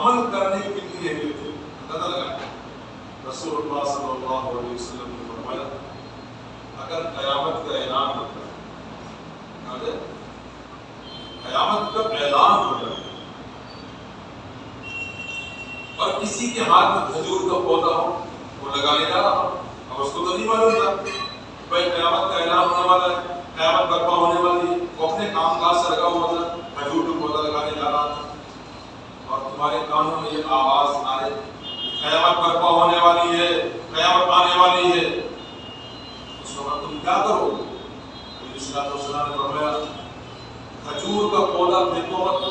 عمل کرنے کے لیے ہوئے تھے. پتہ لگا رسول اللہ صلی اللہ علیہ وسلم نے فرمایا اگر قیامت کا اعلان ہوتا ہے، قیامت کا اعلان ہو جائے اور کسی کے ہاتھ میں کھجور کا پودا ہو، وہ لگانے جا رہا ہو، اب اس کو تو نہیں معلوم تھا بھائی قیامت کا اعلان ہونے والا ہے، قیامت برپا ہونے والی ہے. وہ اپنے کام کاج سے لگا ہوا تھا، کھجور کا پودا لگانے جا رہا تھا، اور تمہارے کانوں میں یہ آواز آئے قیامت برپا ہونے والی ہے، قیامت آنے والی ہے، اس وقت تم کیا کرو؟ نبی صلی اللہ علیہ وسلم نے فرمایا کھجور کا پودا پھینکو مت.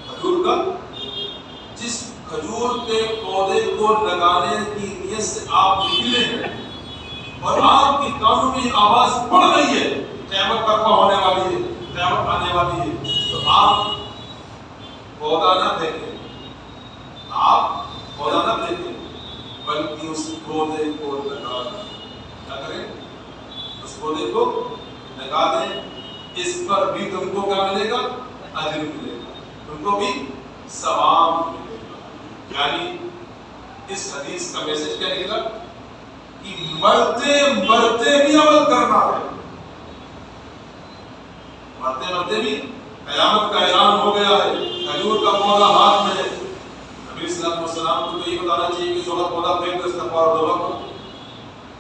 کھجور کا، جس کھجور کے پودے کو لگانے کی نیت سے آپ نکلے ہیں اور آپ کی کانوں میں آواز پڑ رہی ہے قیامت برپا ہونے والی ہے، قیامت آنے والی ہے، تو آپ پودا نہ پھینکیں، آپ پودا نہ پھینکیں، بلکہ اس پودے کو لگا دیں. کیا کریں؟ اس پودے کو لگا دیں. اس پر بھی تم کو کیا ملے گا؟ اجر ملے گا، تم کو بھی ثواب ملے گا. یعنی اس حدیث کا میسج کیا نکلا کہ مرتے مرتے بھی عمل کرنا ہے. مرتے مرتے بھی قیامت کا اعلان ہو گیا ہے، کھجور کا پودا ہاتھ میں ہے. نبی صلی اللہ علیہ وسلم کو تو یہ بتانا چاہیے کہ سونا پودا پھینک کر استغفار و توبہ کرو،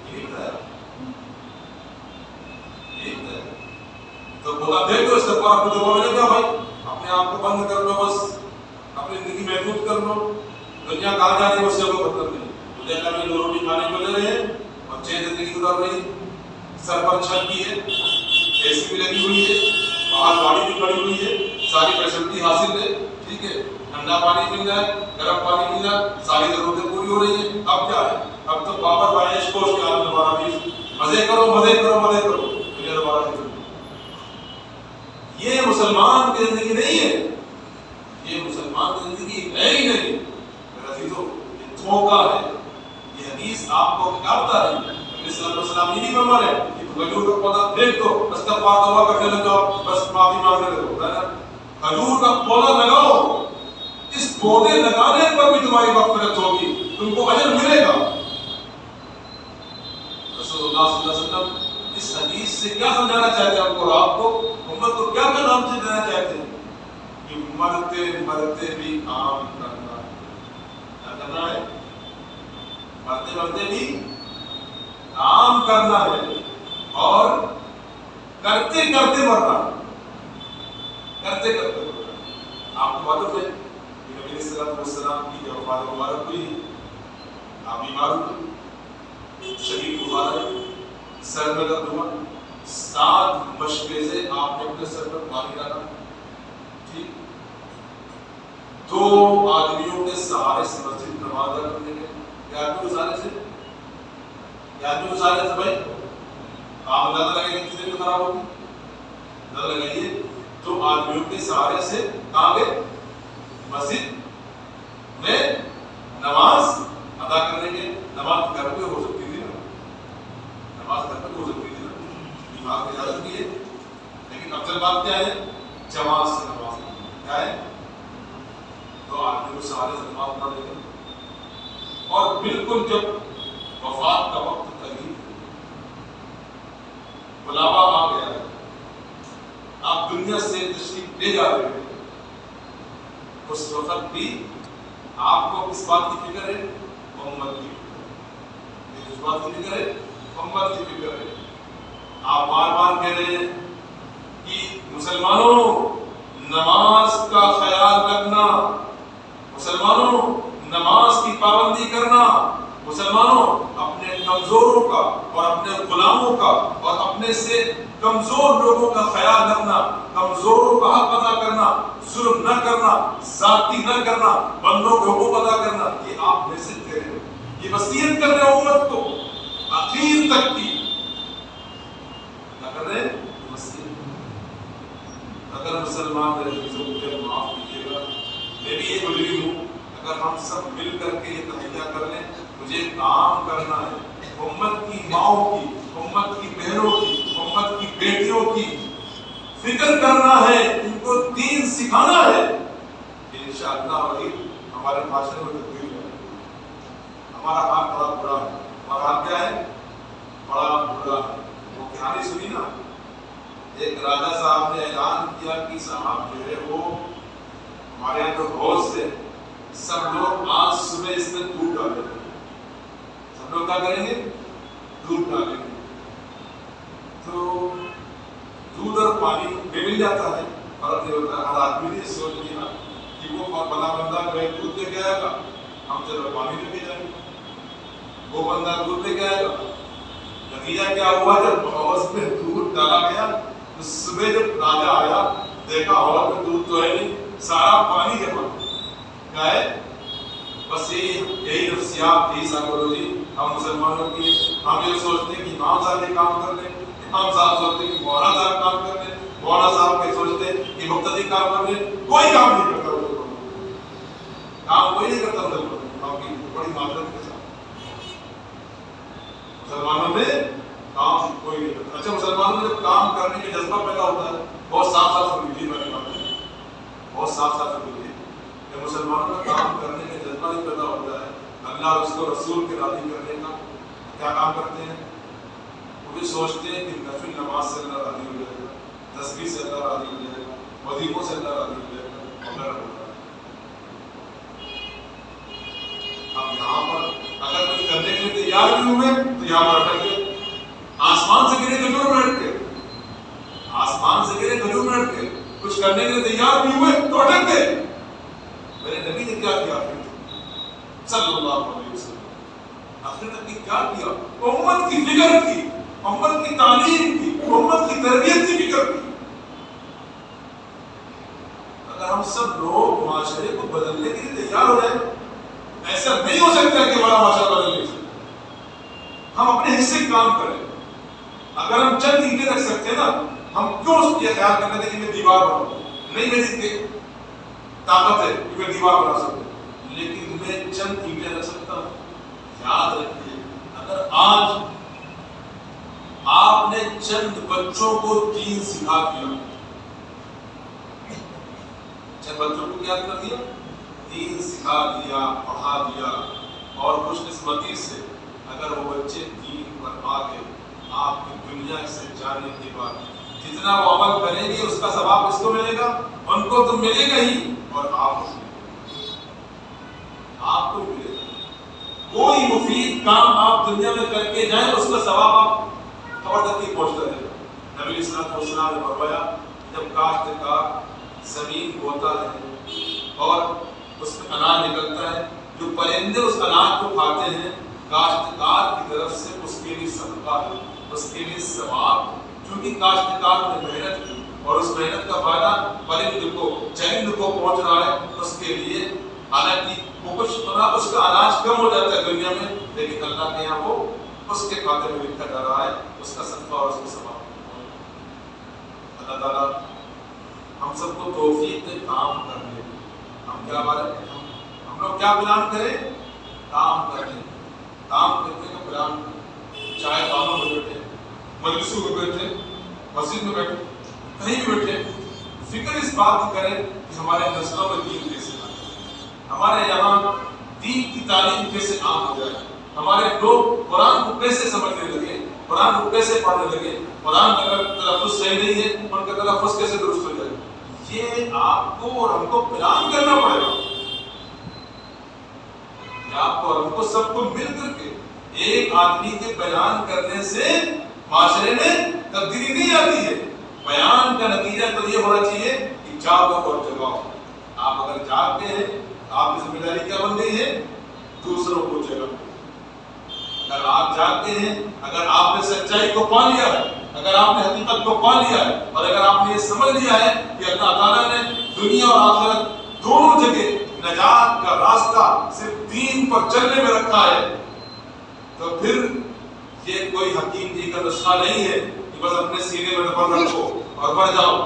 یہ بتایا، یہ بتایا. تو پودا پھینک کر استغفار و توبہ ملے گا. بھائی اپنے آپ کو بند کر لو، بس اپنی زندگی محدود کر لو، دنیا کہاں جا رہی ہے اس سے کوئی مطلب نہیں. دنیا کا بھی 2 روٹی کھانے کو لے رہے ہیں اور 6 زندگی گزار رہی ہے. سر پر چھت بھی ہے، اے سی بھی لگی ہوئی ہے، باہر گاڑی بھی کھڑی ہوئی ہے، ساری فیسلٹی حاصل ہے، ٹھیک ہے، ٹھنڈا پانی مل جائے، گرم پانی مل جائے، ساری ضرورتیں پوری ہو رہی ہیں. اب کیا ہے؟ اب تو پاپڑ بائش کوش کے عالم دوبارہ بھی مزے کرو مزے کرو مزے کرو، دنیا دوبارہ نہیں. یہ مسلمان کی زندگی نہیں ہے، یہ مسلمان کی زندگی ہے ہی نہیں. میرے عزیزو یہ دھوکہ ہے. یہ حدیث آپ کو کیا بتا رہی ہے؟ نبی صلی اللہ علیہ وسلم یہ نہیں فرما رہے کہ کھجور کا پودا پھینک دو، استغفار توبہ کرنے لگ جاؤ، بس معافی مانگنے لگو. کھجور کا پودا لگاؤ، اس پودے لگانے پر بھی تمہاری مغفرت ہوگی، تم کو اجر ملے گا. رسول اللہ صلی اللہ علیہ وسلم اس حدیث سے کیا سمجھانا چاہتے ہیں آپ کو، آپ کو امت کو کیا پیغام دینا چاہتے ہیں؟ کہ مرتے مرتے بھی کام کرنا ہے. کیا کرنا ہے؟ مرتے مرتے بھی کام کرنا ہے اور کرتے کرتے مرنا ہے. کرتے کرتے مرنا. آپ کو معلوم ہے کہ نبی صلی اللہ علیہ وسلم کی جب وفات مبارک ہوئی، آپ بیمار ہوئے، شدید بخار ہے، سر میں درد ہوا، 7 مشقے آپ نے اپنے سر پر پانی ڈالا، ٹھیک، 2 آدمیوں کے سہارے سے مسجد نماز ادا کرنے گئے. کیا آدمی سہارے سے؟ کیا آدمی سہارے سے؟ بھائی آپ اندازہ لگائیے کتنے دن میں خراب ہوگی، اندازہ لگائیے. 2 آدمیوں کے سہارے سے کہاں گئے؟ مسجد میں نماز ادا کرنے کے. نماز گھر پہ ہو سکتی تھی نا، نماز گھر پہ ہو سکتی تھی نا، بیمار کی اجازت بھی ہے، لیکن افضل بات کیا ہے؟ جماعت سے نماز کیا ہے؟ تو آدمی کو سہارے سے نماز پڑھ لے گا. اور بالکل جب وفات کا وقت قریب بلاوا آ گیا ہے، آپ دنیا سے تشریف لے جا رہے ہیں، اس وقت بھی آپ کو کس بات کی فکر ہے؟ امت کی فکر. اس بات کی فکر ہے؟ امت کی فکر ہے. آپ بار بار کہہ رہے ہیں کہ مسلمانوں نماز کا خیال رکھنا، مسلمانوں نماز کی پابندی کرنا، مسلمانوں اپنے کمزوروں کا اور اپنے غلاموں کا اور اپنے سے کمزور لوگوں کا خیال رکھنا، کمزوروں کا حق ادا کرنا، ظلم نہ کرنا، ذاتی نہ کرنا، بندوں کو حقوق ادا کرنا. یہ آپ میسج دے رہے ہیں، یہ وصیت کر رہے ہیں امت کو آخر تک کی. کیا کر رہے ہیں؟ وصیت. اگر مسلمان رہے تو مجھے معاف کیجیے گا، میں بھی یہ مجرم ہوں. اگر ہم سب مل کر کے یہ تہیہ کر لیں، مجھے کام کرنا ہے، امت کی ماؤں کی، امت کی بہنوں کی، امت کی بیٹیوں کی فکر کرنا ہے، ان کو دین سکھانا ہے. انشاءاللہ ہمارے گیا تو روز سے سب لوگ آج صبح اس میں دودھ ڈالیں گے. سب لوگ کیا کریں گے؟ دودھ ڈالیں گے. تو دودھ اور پانی مل جاتا ہے، فرق نہیں ہوتا. ہر آدمی نے سوچ لیا کہ وہ بڑا بندہ جو دودھ لے کے آئے گا، ہم چلو پانی لے کے جائیں گے. وہ بندہ دودھ لے کے آئے گا. نتیجہ کیا ہوا؟ جب ہاؤس میں دودھ ڈالا گیا تو صبح جب راجا آیا دیکھا ہاؤس میں دودھ تو ہے نہیں، سارا پانی جمع. کیا ہے؟ بس یہی نفسیات، یہی سائیکالوجی ہم مسلمانوں کی. ہم یہ سوچتے ہیں کہ امام صاحب یہ کام کر لیں، امام صاحب سوچتے ہیں کہ مولانا صاحب کام کر لیں، مولانا صاحب کے سوچتے ہیں کہ مقتدی کام کر لیں. کوئی کام نہیں کرتا، کام کوئی نہیں کرتا. ہم کی بڑی معذرت کے ساتھ مسلمانوں میں کام کوئی نہیں کرتا. اچھا، مسلمانوں میں جب کام کرنے کا جذبہ پیدا ہوتا ہے، بہت صاف صاف سے بولیے، میں نے بات ہے بہت صاف صاف سے بولیے، کہ مسلمانوں میں کام کرنے کا جذبہ نہیں پیدا ہوتا ہے اللہ اور اس کو رسول کے راضی کرنے کا. کیا کام کرتے ہیں؟ وہ بھی سوچتے ہیں کہ نفل نماز سے اللہ راضی ہو جائے گا، تسبیح سے اللہ راضی ہو جائے گا، وظیفوں سے اللہ راضی ہو جائے گا، وغیرہ وغیرہ. اب یہاں پر اگر کچھ کرنے کے لیے تیار بھی ہوئے تو یہاں پر اٹک گئے. آسمان سے گرے کھجور میں اٹک گئے، آسمان سے گرے کھجور میں اٹک گئے. کچھ کرنے کے لیے تیار بھی ہوئے تو اٹک گئے. میرے نبی نے کیا کیا صلی اللہ علیہ وسلم؟ آخر تک کیا کیا؟ امت کی فکر کی، امت کی تعلیم کی، امت کی تربیت کی فکر کی. اگر ہم سب لوگ معاشرے کو بدلنے کے لیے تیار ہو جائیں، ایسا نہیں ہو سکتا کہ ہمارا معاشرہ بدل نہیں سکتا. ہم اپنے حصے کام کریں. اگر ہم چند اینٹیں رکھ سکتے ہیں نا، ہم کیوں یہ خیال کرنا تھا کہ میں دیوار بناؤں؟ نہیں، میری طاقت ہے کہ میں دیوار بنا سکوں، لیکن میں چند اینٹیں رکھ سکتا ہوں. یاد رکھیے، اگر آج آپ نے چند بچوں کو دین سکھا دیا، چند بچوں کو کیا کر دیا؟ دین سکھا دیا، پڑھا دیا، اور خوش قسمتی سے اگر وہ بچے دین پر آ گئے، آپ کی دنیا سے جانے کے بعد جتنا وہ عمل کریں گے اس کا ثواب اس کو ملے گا، ان کو تو ملے گا ہی، اور آپ کو ملے گا. کوئی مفید کام آپ دنیا میں کر کے جائیں اس کا ثواب آپ خبر تک نہیں پہنچتا ہے. نبی علیہ السلام نے فرمایا، جب کاشتکار زمین بوتا ہے اور اس میں اناج نکلتا ہے، جو پرندے اس اناج کو کھاتے ہیں، کاشتکار کی طرف سے اس کے لیے صدقہ ہے، اس کے لیے ثواب. کیونکہ کاشتکار نے محنت کی اور اس محنت کا فائدہ پرند کو، چرند کو پہنچ رہا ہے، اس کے لیے. حالانکہ وہ کچھ اس کا اناج کم ہو جاتا ہے دنیا میں، لیکن اللہ کے یہاں وہ اس کے کھاتے میں لکھا جا رہا ہے، اس کا صدقہ اور اس کا ثواب. اللہ تعالیٰ ہم سب کو توفیق دے کام کرنے. ہم کیا بات ہے، ہم لوگ کیا پلان کریں؟ کام کرنے، کام کرنے کا پلان. چاہے کاموں میں بیٹھے، مجلسوں میں بیٹھے، مسجد میں بیٹھے، کہیں بھی بیٹھے، فکر اس بات کی کریں کہ ہمارے نسلوں میں دین کیسے آئے، ہمارے یہاں دین کی تعلیم کیسے عام ہو جائے، ہمارے لوگ قرآن کو کیسے سمجھنے لگے، قرآن کو کیسے پڑھنے لگے، قرآن کا اگر تلفظ صحیح نہیں ہے ان کا تلفظ کیسے درست ہو جائے. یہ آپ کو اور ہم کو پلان کرنا پڑے گا. آپ کو اور ہم کو سب کو مل کر کے ایک آدمی کے بیان کرنے سے معاشرے میں تبدیلی نہیں آتی ہے. بیان کا نتیجہ تو یہ ہونا چاہیے کہ جاگو اور جگاؤ. آپ اگر جاگتے ہیں آپ کی ذمہ داری کیا بن گئی ہے؟ دوسروں کو جگاؤ. اگر آپ جاگتے ہیں، اگر آپ نے سچائی کو پا لیا ہے، اگر آپ نے حقیقت کو پا لیا ہے، اور اگر آپ نے یہ سمجھ لیا ہے کہ اللہ تعالیٰ نے دنیا اور آخرت دونوں جگہ نجات کا راستہ صرف دین پر چلنے میں رکھا ہے، تو پھر یہ کوئی حکیم جی کا نسخہ نہیں ہے کہ بس اپنے سینے میں دبر رکھو اور بڑھ جاؤ.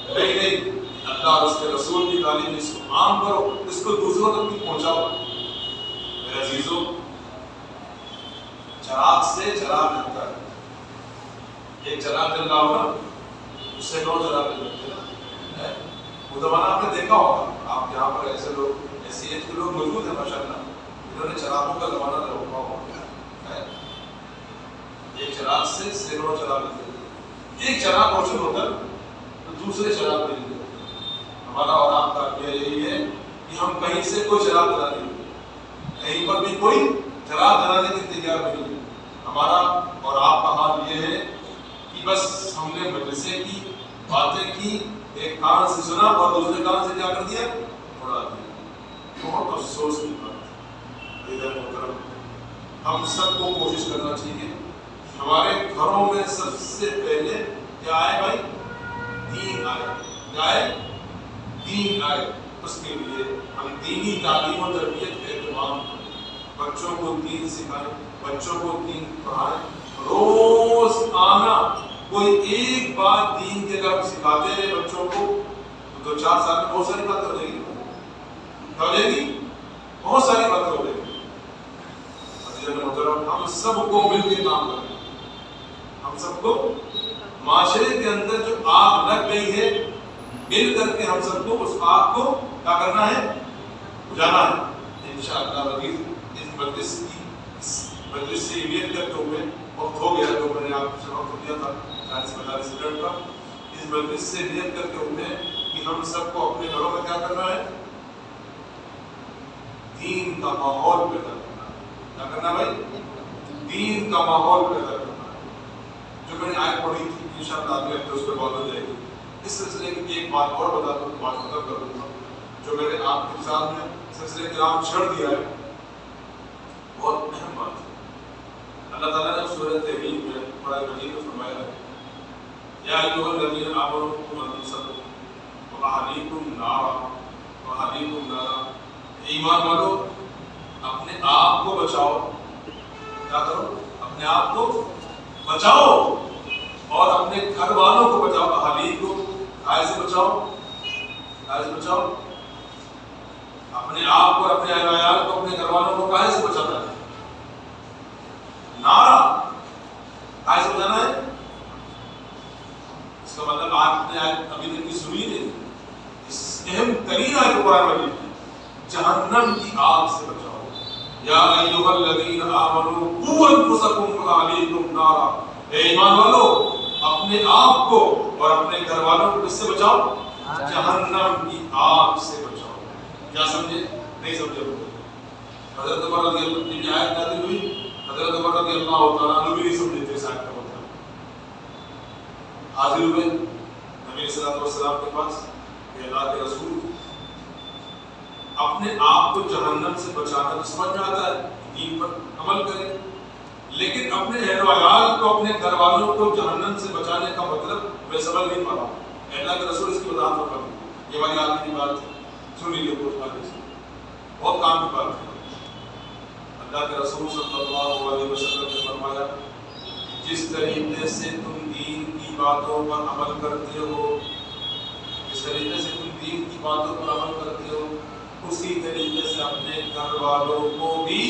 نہیں، اللہ اور اس کے رسول کی تعلیم اس کو عام کرو، اس کو دوسروں تک بھی پہنچاؤ. میرے عزیزوں، چراغ سے چراغ جلتا ہے. ایک چراغ جل رہا ہوگا، اس سے 9 چراغ جلتے ہیں. وہ زمانہ آپ نے دیکھا ہوگا، آپ یہاں پر ایسے لوگ، ایسی ایج کے لوگ موجود ہیں ماشاءاللہ، جنہوں نے چراغوں کا زمانہ روکا ہوگا. ایک چراغ سے 9 چراغ جلتے ہیں. ایک چراغ روشن ہوتا ہے تو دوسرے چراغ پہ جلتے ہیں. ہمارا اور آپ کا کیا یہی ہے کہ ہم کہیں سے کوئی شراب دلانے نہیں، کہیں پر بھی کوئی شراب دلانے کے تیار نہیں ہے۔ ہمارا اور آپ کا حال یہ ہے کہ بس ہم نے مجلسیں کی، باتیں کی، ایک کان سے سنا اور دوسرے کان سے کیا کر دیا، اڑا دیا۔ بہت افسوس کی بات ہے۔ محترم، ہم سب کو کوشش کرنا چاہیے ہمارے گھروں میں سب سے پہلے کیا آئے بھائی، دین آئے، کیا آئے، دین آئے۔ اس کے لیے ہم دینی تعلیم و تربیت کا اہتمام کریں، بچوں کو دین سکھائیں، بچوں کو دین پڑھائیں، روز آنا کوئی ایک بات دین کے اگر سکھاتے ہیں بچوں کو تو 2-4 سال میں بہت ساری باتیں ہو جائے گی، کیا ہو جائے گی، بہت ساری باتیں ہو جائے گی۔ ہم سب کو مل کے کام کریں، ہم سب کو معاشرے کے اندر جو آگ لگ گئی ہے مل کر کے ہم سب کو اس آگ کو کیا کرنا ہے، بجھانا ہے انشاءاللہ۔ اس مجلس سے امید کرتے ہوئے وقت ہو گیا تو میں نے آپ سے وقت دیا تھا 40-45 منٹ کا، اس مجلس سے امید کرتے ہوئے کہ ہم سب کو اپنے گھروں میں کیا کرنا ہے، دین کا ماحول پیدا کرنا ہے۔ کیا کرنا بھائی، دین کا ماحول پیدا کرنا ہے۔ جو میں نے آیت پڑھی تھی انشاءاللہ اگلے ہفتے اس پہ بات ہو جائے گی۔ اس سلسلے کی ایک بات اور بتا دوں، بات ختم کر دوں گا، جو میں نے آپ کے سامنے سلسلے کرام چھڑ دیا ہے، بہت اہم بات ہے۔ اللہ تعالیٰ نے سورۃ تحریم میں قرآن مجید میں فرمایا ہے، یا ایھا الذین آمنوا قوا انفسکم واہلیکم نارا، ایمان والو اپنے آپ کو بچاؤ، کیا کرو، اپنے آپ کو بچاؤ اور اپنے گھر والوں کو بچاؤ۔ اہلی کو کائے سے بچاؤ، کائے سے بچاؤ، اپنے آپ کو، اپنے اہل عیال کو، اپنے گھر والوں کو کائے سے بچانا ہے، نارا کائے سے بچانا ہے۔ اس کا مطلب آپ نے ابھی تک کی سنی نہیں، اس اہم ترین آیت قرآن مجید میں جہنم کی آگ سے بچاؤ۔ یا ایھا الذین آمنوا قوا انفسکم واہلیکم نارا، اے ایمان والو اپنے آپ کو اور اپنے گھر والوں کو کس سے بچاؤ، جہنم کی آگ سے بچاؤ۔ کیا سمجھے، نہیں سمجھے؟ حضرت عمر رضی اللہ عنہ کی آیت نازل ہوئی، حضرت عمر رضی اللہ تعالیٰ عنہ بھی نہیں سمجھے تھے اس آیت کا مطلب۔ حاضر ہوئے نبی صلی اللہ علیہ وسلم کے پاس کہ اللہ کے رسول، اپنے آپ کو جہنم سے بچانا تو سمجھ میں آتا ہے، دین پر عمل کریں، لیکن اپنے اہل و عیال کو، اپنے گھر والوں کو جہنم سے بچانے کا مطلب میں سمجھ نہیں پا رہا ہوں۔ اللہ کے رسول اس کی وضاحت فرما دیں۔ یہ والی آخری بات ہے، سن لیجیے، بہت کام کی بات ہے۔ اللہ کے رسول صلی اللہ علیہ وسلم نے فرمایا، جس طریقے سے تم دین کی باتوں پر عمل کرتے ہو، جس طریقے سے تم دین کی باتوں پر عمل کرتے ہو، اسی طریقے سے اپنے گھر والوں کو بھی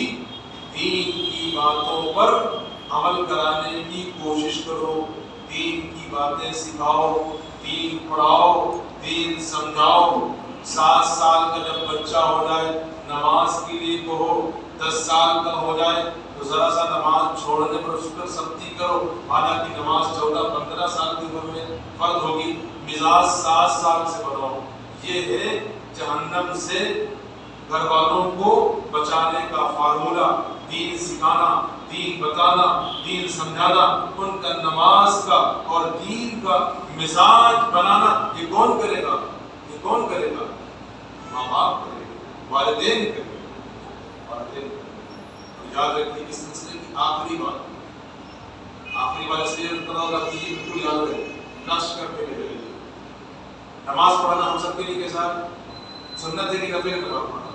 دین کی باتوں پر عمل کرانے کی کوشش کرو، دین کی باتیں سکھاؤ، دین پڑھاؤ، دین سمجھاؤ۔ 7 سال کا جب بچہ ہو جائے نماز کے لیے کہو، 10 سال کا ہو جائے تو ذرا سا نماز چھوڑنے پر اس پر سختی کرو، حالانکہ نماز 14-15 سال کی عمر میں فرض ہوگی، مزاج 7 سال سے بناؤ۔ یہ ہے جہنم سے گھر والوں کو بچانے کا فارمولہ، دین سکھانا، دین بتانا، دین سمجھانا، ان کا نماز کا اور دین کا مزاج بنانا۔ یہ کون کرے گا، یہ کون کرے گا، ماں باپ کرے گا، والدین کرے گا، والدین۔ یاد رکھیے اس سلسلے کی آخری بات اس لیے ہوگا کہ یہ بالکل یاد رکھے، نقش کر کے لے لیجیے۔ نماز پڑھنا ہم سب کے لیے کیسا ہے، سنت ہے کہ نفل ہے؟ نماز پڑھنا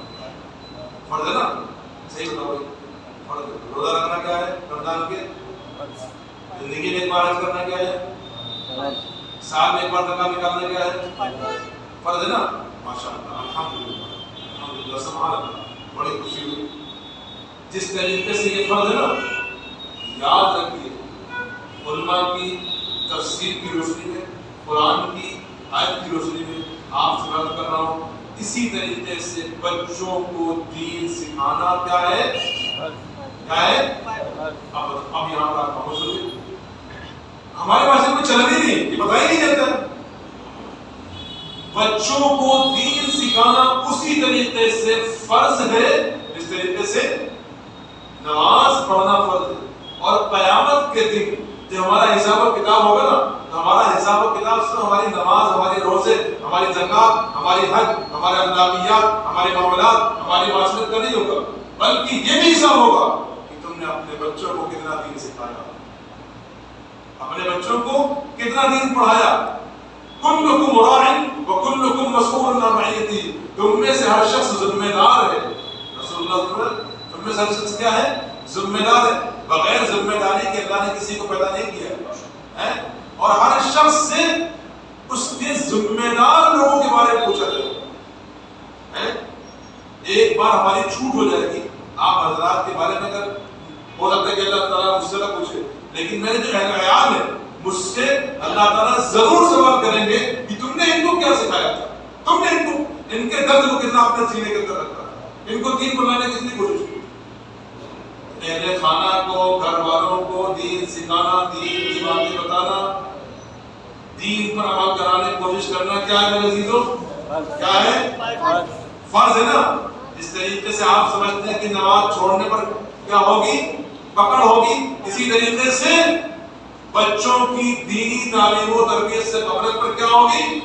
فرض ہے نا، صحیح بتاؤ، فرض ہے۔ روزہ رکھنا کیا ہے رمضان کے، زندگی میں ایک بار حج کرنا کیا ہے، سال میں ایک بار زکات نکالنا کیا ہے، فرض ہے نا۔ ماشاءاللہ، الحمدللہ، سبحان اللہ، بڑی خوشی ہوئی۔ جس طریقے سے یہ فرض ہے نا، یاد رکھیے علماء کی تفسیر کی روشنی میں، قرآن کی آیت کی روشنی میں آپ سے بات کر رہا ہوں، اسی طریقے سے بچوں کو دین سکھانا کیا ہے، کیا ہے؟ اب یہاں پر آپ خاموش ہوئے، ہمارے پاس کوئی چل ہی نہیں، یہ بتایا نہیں جاتا۔ بچوں کو دین سکھانا اسی اسی طریقے سے فرض ہے جس طریقے سے نماز پڑھنا فرض ہے. اور قیامت کے دن جب ہمارا حساب و کتاب ہوگا نا تو ہمارا حساب و کتاب صرف ہماری نماز، ہماری روزے، ہماری زکات، ہماری حج، ہمارے اخلاقیات، ہمارے معاملات، ہماری معاشرت کا نہیں ہوگا، بلکہ یہ بھی حساب ہوگا کہ تم نے اپنے بچوں کو کتنا دین سکھایا، اپنے بچوں کو کتنا دین پڑھایا. کلکم راع وکلکم مسئول عن رعیتہ، تم میں سے ہر شخص ذمہ دار ہے. رسول اللہ تم میں سے ہر شخص کیا ہے؟ ذمہ دار ہے. بغیر ذمہ داری کے اللہ نے کسی کو پیدا نہیں کیا ہے. اور ہر شخص سے اس کے ذمہ دار لوگوں کے بارے میں پوچھا جائے گا. ایک بار ہماری چھوٹ ہو جائے گی آپ حضرات کے بارے میں، اگر ہو سکتا ہے کہ اللہ تعالیٰ مجھ سے نہ پوچھے، لیکن میرے جو اہل عیال ہے مجھ سے اللہ تعالیٰ ضرور سوال کریں گے کہ تم نے ان کو کیا سکھایا تھا، تم نے ان کے درد کو کتنا اپنے سینے کے اندر رکھا، ان کو دین بنانے کی کتنی کوشش کی. اہل خانہ کو، گھر والوں کو دین سکھانا، دین کی باتیں بتانا، دین پر عمل کرانے کی کوشش کرنا کیا ہے میرے عزیزوں؟ کیا ہے؟ فرض ہے نا. اس طریقے سے آپ سمجھتے ہیں کہ نماز چھوڑنے پر کیا ہوگی؟ پکڑ ہوگی. اسی طریقے سے بچوں کی دینی تعلیم و تربیت سے پکڑ پر کیا ہوگی؟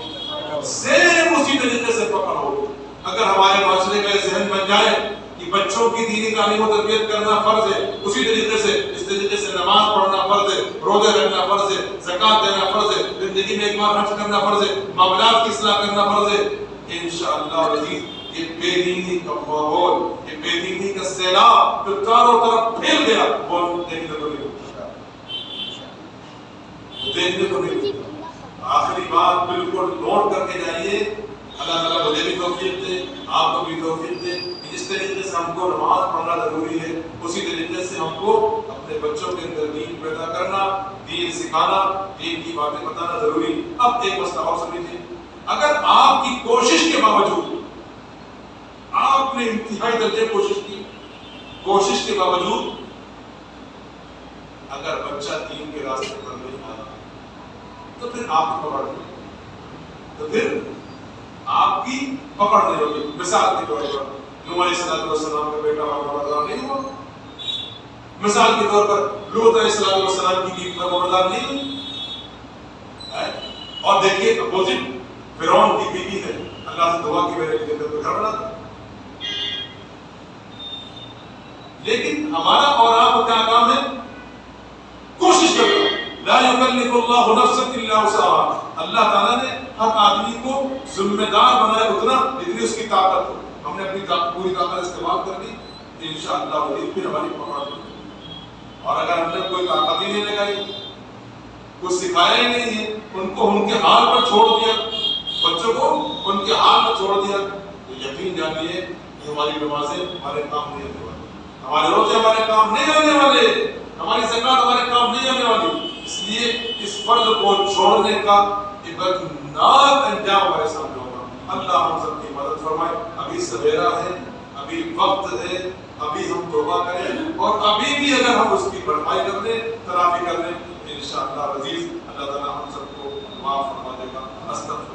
سیم اسی طریقے سے پکڑ ہوگی. اگر ہمارے معاشرے کا ذہن بن جائے کہ بچوں کی دینی تعلیم و تربیت کرنا فرض ہے، اسی طریقے سے اس طریقے سے نماز پڑھنا فرض ہے، روزے رکھنا فرض ہے، زکات دینا فرض ہے، زندگی میں ایک بار حج کرنا فرض ہے، معاملات کی اصلاح کرنا فرض ہے، انشاءاللہ عزیز یہ بے دینی کا ماحول، یہ بے دینی کا سیلاب جو چاروں طرف پھیل گیا وہ دیکھنے کو نہیں ملتا، دیکھنے کو نہیں ملتا. آخری بات بالکل نوٹ کر کے جائیے، اللہ تعالیٰ مجھے بھی توفیق دے، آپ کو بھی توفیق دے. جس طریقے سے ہم کو نماز پڑھنا ضروری ہے، اسی طریقے سے ہم کو اپنے بچوں کے اندر دین پیدا کرنا، دین سکھانا، دین کی باتیں بتانا ضروری. اب ایک مسئلہ اور سمجھیے، اگر آپ کی کوشش کے باوجود، آپ نے انتہائی درجے کوشش کے باوجود اگر بچہ دین کے راستے پر نہیں آیا تو پھر آپ کی پکڑ نہیں، تو پھر آپ کی پکڑ نہیں ہوگی. مثال کے طور پر نوح علیہ السلام کا بیٹا وفادار نہیں ہوا، مثال کے طور پر لوط علیہ السلام کی بیوی وفادار نہیں ہوئی. اور دیکھیے اپوزٹ فرعون کی بیوی نے اللہ سے دعا کی میرے لیے گھر بنا دو. لیکن ہمارا اور آپ کا کیا کام ہے؟ کوشش کرنا. لا یکلف اللہ نفسا الا وسعها. اللہ تعالیٰ نے ہر آدمی کو ذمہ دار بنایا اتنا جتنی اس کی طاقت ہو. ہم نے اپنی پوری طاقت استعمال کر لی، انشاءاللہ وزید پھر ہماری پکڑ ہوگی. اور اگر ہم نے کوئی طاقت ہی نہیں لگائی، کچھ سکھایا ہی نہیں ہے، ان کو ان کے حال پر چھوڑ دیا، بچوں کو ان کے حال پر چھوڑ دیا، تو یقین جانیے کہ ہماری نمازیں ہمارے کام نہیں آنے والی، ہمارے روزے ہمارے کام نہیں آنے والے، ہماری زکات ہمارے کام نہیں آنے والی. اس لیے اس فرض کو چھوڑنے کا عبرتناک انجام ہمارے سامنے ہوگا. اللہ ہم سب کی مدد فرمائے. ابھی سویرا ہے، ابھی وقت ہے، ابھی ہم توبہ کریں، اور ابھی بھی اگر ہم اس کی بھرپائی کر لیں، تلافی کر لیں، انشاءاللہ عزیز اللہ تعالیٰ ہم سب کو معاف فرما دے گا. استغفر